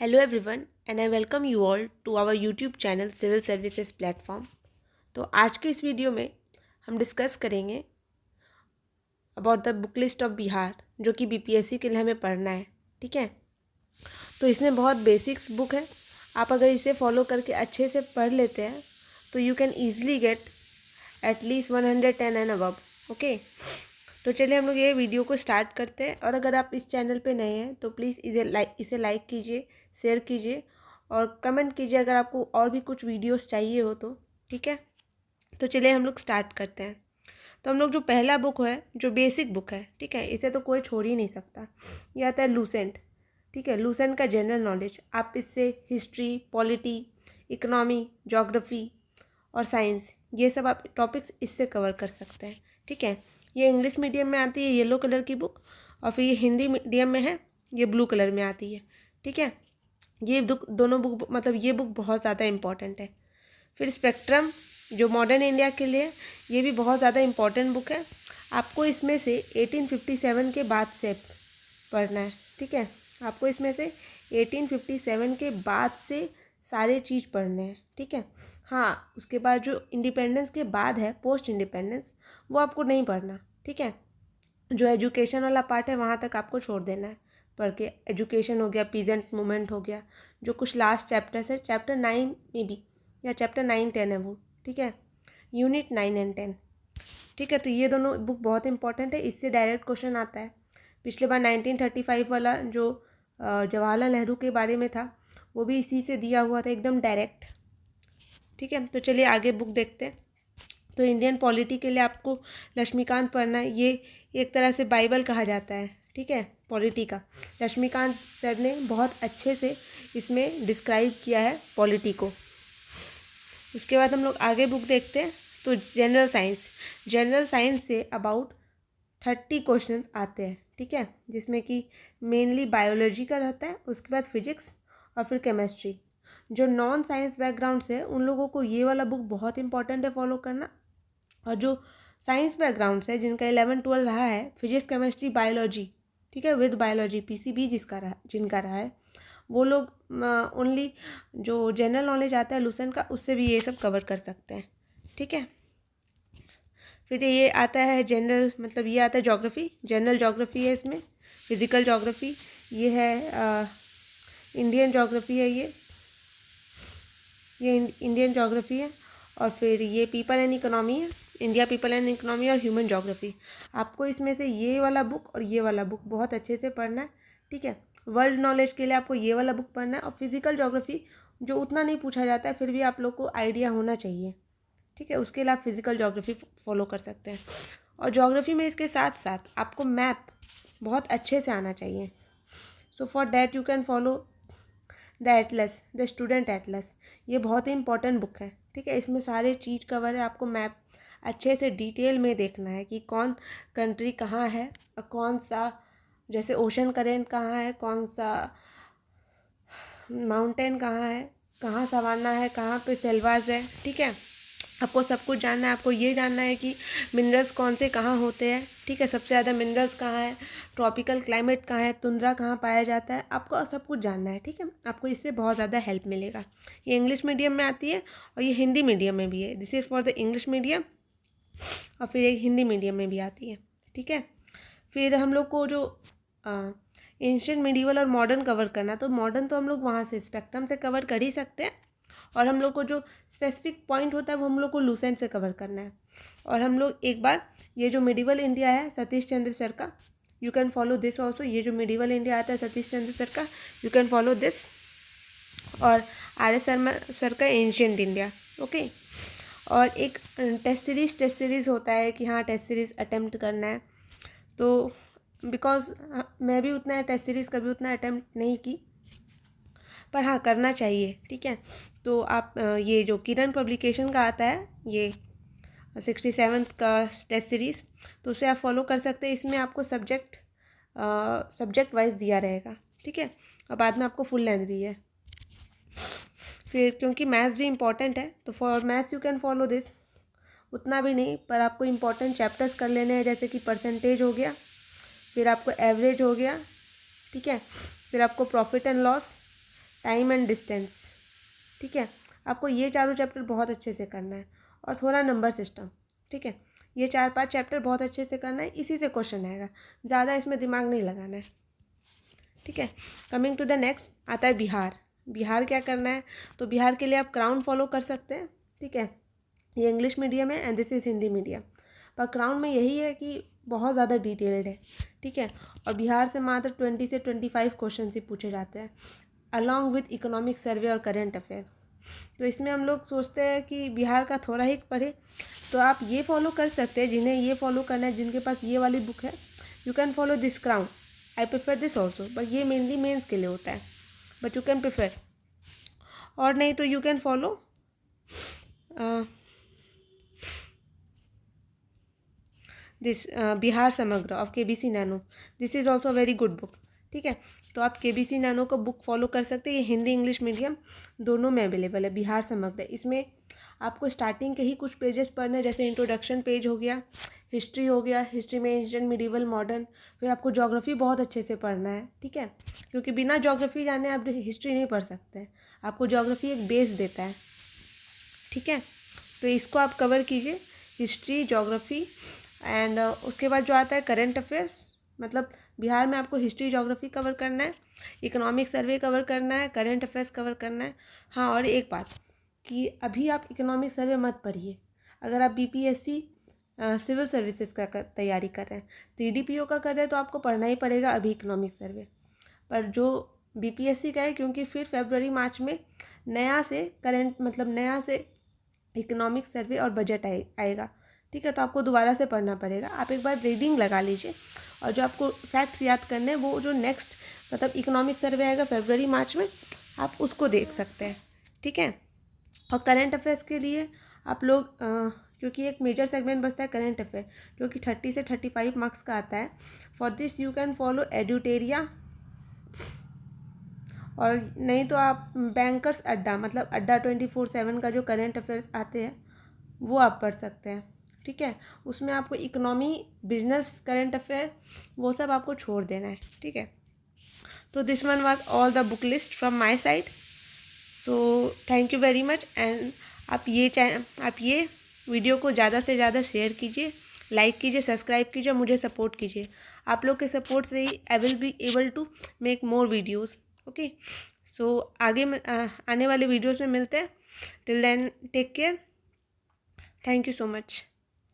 Hello everyone and I welcome you all to our YouTube channel civil services platform. तो आज के इस video में हम डिस्कस करेंगे about the book list of Bihar, जो कि बीपीएससी के लिए हमें पढ़ना है। ठीक है, तो इसमें बहुत बेसिक्स बुक है। आप अगर इसे फॉलो करके अच्छे से पढ़ लेते हैं तो you can easily get at least 110 and above. Okay, तो चलिए हम लोग ये वीडियो को स्टार्ट करते हैं। और अगर आप इस चैनल पे नए हैं तो प्लीज़ इसे लाइक कीजिए, शेयर कीजिए और कमेंट कीजिए अगर आपको और भी कुछ वीडियोस चाहिए हो तो। ठीक है, तो चलिए हम लोग स्टार्ट करते हैं। तो हम लोग जो पहला बुक है, जो बेसिक बुक है, ठीक है, इसे तो कोई छोड़ ही नहीं सकता। ये आता है लूसेंट। ठीक है, लूसेंट का जनरल नॉलेज, आप इससे हिस्ट्री, पॉलिटी, इकोनॉमी, जोग्राफ़ी और साइंस, ये सब आप टॉपिक्स इससे कवर कर सकते हैं। ठीक है, ये इंग्लिश मीडियम में आती है येलो कलर की बुक, और फिर ये हिंदी मीडियम में है, ये ब्लू कलर में आती है। ठीक है, ये दोनों बुक, मतलब ये बुक बहुत ज़्यादा इम्पॉर्टेंट है। फिर स्पेक्ट्रम, जो मॉडर्न इंडिया के लिए, ये भी बहुत ज़्यादा इम्पॉर्टेंट बुक है। आपको इसमें से 1857 के बाद से पढ़ना है। ठीक है, आपको इसमें से 1857 के बाद से सारे चीज़ पढ़ने हैं। ठीक है, हाँ, उसके बाद जो इंडिपेंडेंस के बाद है, पोस्ट इंडिपेंडेंस, वो आपको नहीं पढ़ना। ठीक है, जो एजुकेशन वाला पार्ट है वहाँ तक आपको छोड़ देना है पढ़ के। एजुकेशन हो गया, पीजेंट मूवमेंट हो गया, जो कुछ लास्ट चैप्टर्स है, चैप्टर 9 में भी, या चैप्टर 9-10 है वो। ठीक है, यूनिट 9 एंड 10। ठीक है, तो ये दोनों बुक बहुत इंपॉर्टेंट है, इससे डायरेक्ट क्वेश्चन आता है। पिछले बार 1935 वाला जो जवाहरलाल नेहरू के बारे में था, वो भी इसी से दिया हुआ था, एकदम डायरेक्ट। ठीक है, तो चलिए आगे बुक देखते हैं। तो इंडियन पॉलिटी के लिए आपको लक्ष्मीकांत पढ़ना है। ये एक तरह से बाइबल कहा जाता है। ठीक है, पॉलिटी का लक्ष्मीकांत सर ने बहुत अच्छे से इसमें डिस्क्राइब किया है पॉलिटी को। उसके बाद हम लोग आगे बुक देखते हैं। तो general science say about 30 questions आते हैं। ठीक है, जिसमें कि मेनली बायोलॉजी का रहता है, उसके बाद फिजिक्स और फिर केमिस्ट्री। जो नॉन साइंस बैकग्राउंड से है उन लोगों को ये वाला बुक बहुत इंपॉर्टेंट है फॉलो करना। और जो साइंस बैकग्राउंड से, जिनका 11-12 रहा है, फिजिक्स, केमिस्ट्री, बायोलॉजी, ठीक है, विद बायोलॉजी पीसीबी जिनका रहा है, वो लोग ओनली जो जनरल नॉलेज आता है लूसेंट का, उससे भी ये सब कवर कर सकते हैं। ठीक है, फिर ये आता है जनरल, मतलब ये आता है ज्योग्राफी, जनरल ज्योग्राफी है इसमें, फिजिकल ज्योग्राफी, ये है इंडियन ज्योग्राफी है, ये इंडियन ज्योग्राफी है। और फिर ये पीपल एंड इकोनॉमी है, इंडिया पीपल एंड इकोनॉमी और ह्यूमन ज्योग्राफी। आपको इसमें से ये वाला बुक और ये वाला बुक बहुत अच्छे से पढ़ना है। ठीक है, वर्ल्ड नॉलेज के लिए आपको ये वाला बुक पढ़ना है। और फिजिकल ज्योग्राफी जो उतना नहीं पूछा जाता है, फिर भी आप लोग को आइडिया होना चाहिए। ठीक है, उसके लिए आप फिजिकल ज्योग्राफी फॉलो कर सकते हैं। और ज्योग्राफी में इसके साथ साथ आपको मैप बहुत अच्छे से आना चाहिए। So for that you can follow the Atlas, the student Atlas. ये बहुत ही इंपॉर्टेंट बुक है। ठीक है, इसमें सारे चीज़ कवर है। आपको मैप अच्छे से डिटेल में देखना है कि कौन कंट्री कहाँ है और कौन सा, जैसे ओशन करेंट कहाँ है, कौन सा माउंटेन कहाँ है, कहाँ सवाना है, कहाँ पे सेल्वास है। ठीक है, आपको सब कुछ जानना है। आपको ये जानना है कि मिनरल्स कौन से कहाँ होते हैं। ठीक है, सबसे ज़्यादा मिनरल्स कहाँ है, ट्रॉपिकल क्लाइमेट कहाँ है, तुंद्रा कहाँ पाया जाता है, आपको सब कुछ जानना है। ठीक है, आपको इससे बहुत ज़्यादा हेल्प मिलेगा। ये इंग्लिश मीडियम में आती है और ये हिंदी मीडियम में भी है। This is for the English medium, और फिर एक हिंदी मीडियम में भी आती है। ठीक है, फिर हम लोग को जो एंशिएंट, मिडीवल और मॉडर्न कवर करना, तो मॉडर्न तो हम लोग वहाँ से स्पेक्ट्रम से कवर कर ही सकते हैं, और हम लोग को जो स्पेसिफिक पॉइंट होता है वो हम लोग को लूसेंट से कवर करना है। और हम लोग एक बार ये जो मिडीवल इंडिया है सतीश चंद्र सर का, you can follow this also. ये जो मिडीवल इंडिया आता है सतीश चंद्र सर का, यू कैन फॉलो दिस। और आर.एस. शर्मा सर का एंशिएंट इंडिया। ओके, और एक टेस्ट सीरीज़ होता है कि हाँ, टेस्ट सीरीज़ अटेम्प्ट करना है। तो बिकॉज मैं भी उतना टेस्ट सीरीज़ कभी उतना अटेम्प्ट नहीं की, पर हाँ करना चाहिए। ठीक है, तो आप ये जो किरण पब्लिकेशन का आता है, ये 67th का टेस्ट सीरीज़, तो उसे आप फॉलो कर सकते हैं। इसमें आपको सब्जेक्ट वाइज दिया रहेगा। ठीक है, और बाद में आपको फुल लेंथ भी है। फिर क्योंकि मैथ्स भी इम्पॉर्टेंट है, तो for maths you can follow this. उतना भी नहीं, पर आपको इम्पॉर्टेंट चैप्टर्स कर लेने हैं, जैसे कि परसेंटेज हो गया, फिर आपको एवरेज हो गया। ठीक है, फिर आपको profit and loss, time and distance. ठीक है, आपको ये चारों चैप्टर बहुत अच्छे से करना है, और थोड़ा नंबर सिस्टम। ठीक है, ये 4-5 चैप्टर बहुत अच्छे से करना है, इसी से क्वेश्चन आएगा, ज़्यादा इसमें दिमाग नहीं लगाना है। ठीक है, कमिंग टू द नेक्स्ट आता है बिहार। बिहार क्या करना है, तो बिहार के लिए आप क्राउन फॉलो कर सकते हैं। ठीक है, ये इंग्लिश मीडियम है and this is Hindi medium, पर क्राउन में यही है कि बहुत ज़्यादा डिटेल्ड है। ठीक है, और बिहार से मात्र 20 से 25 क्वेश्चन ही पूछे जाते हैं, अलॉन्ग विथ इकोनॉमिक सर्वे और करेंट अफेयर। तो इसमें हम लोग सोचते हैं कि बिहार का थोड़ा ही पढ़े, तो आप ये फॉलो कर सकते हैं, जिन्हें ये फॉलो करना है, जिनके पास ये वाली बुक है, you can follow this crown. I prefer this also, but ये मेनली मेंस के लिए होता है, बट यू कैन प्रेफर। और नहीं तो you can follow this Bihar Samagra of KBC nano. This is also very good book. ठीक है, तो आप KBC नैनो का बुक फॉलो कर सकते हैं, ये हिंदी इंग्लिश मीडियम दोनों में अवेलेबल है। बिहार समग्र, इसमें आपको स्टार्टिंग के ही कुछ पेजेस पढ़ने, जैसे इंट्रोडक्शन पेज हो गया, हिस्ट्री हो गया, हिस्ट्री में एंशिएंट मिडिवल मॉडर्न, फिर आपको ज्योग्राफी बहुत अच्छे से पढ़ना है। ठीक है, क्योंकि बिना ज्योग्राफी जाने आप हिस्ट्री नहीं पढ़ सकते, आपको ज्योग्राफी एक बेस देता है। ठीक है, तो इसको आप कवर कीजिए, हिस्ट्री, ज्योग्राफी एंड उसके बाद जो आता है करेंट अफेयर्स। मतलब बिहार में आपको हिस्ट्री, ज्योग्राफी कवर करना है, इकोनॉमिक सर्वे कवर करना है, करेंट अफेयर्स कवर करना है। हाँ, और एक बात कि अभी आप इकोनॉमिक सर्वे मत पढ़िए। अगर आप BPSC सिविल सर्विसेज का तैयारी कर रहे हैं, CDPO का कर रहे हैं, तो आपको पढ़ना ही पड़ेगा अभी इकोनॉमिक सर्वे। पर जो BPSC का है, क्योंकि फिर फरवरी मार्च में नया से करेंट, मतलब नया से इकोनॉमिक सर्वे और बजट आएगा। ठीक है, तो आपको दोबारा से पढ़ना पड़ेगा। आप एक बार रीडिंग लगा लीजिए, और जो आपको फैक्ट्स याद करने हैं, वो जो नेक्स्ट मतलब इकोनॉमिक सर्वे आएगा फरवरी मार्च में, आप उसको देख सकते हैं। ठीक है, और करंट अफेयर्स के लिए आप लोग क्योंकि एक मेजर सेगमेंट बचता है करंट अफेयर, जो कि 30 से 35 मार्क्स का आता है। For this you can follow Edutoria, और नहीं तो आप बैंकर्स अड्डा, मतलब अड्डा 24/7 का जो करंट अफेयर्स आते हैं वो आप पढ़ सकते हैं। ठीक है, उसमें आपको इकोनॉमी, बिजनेस, करंट अफेयर वो सब आपको छोड़ देना है। ठीक है, तो this one was all the book list from my side. So thank you very much, and आप ये वीडियो को ज़्यादा से ज़्यादा शेयर कीजिए, लाइक कीजिए, सब्सक्राइब कीजिए, मुझे सपोर्ट कीजिए। आप लोग के सपोर्ट से ही I will be able to make more videos. Okay, so आगे में आने वाले वीडियोज़ में मिलते हैं। Till then take care, thank you so much.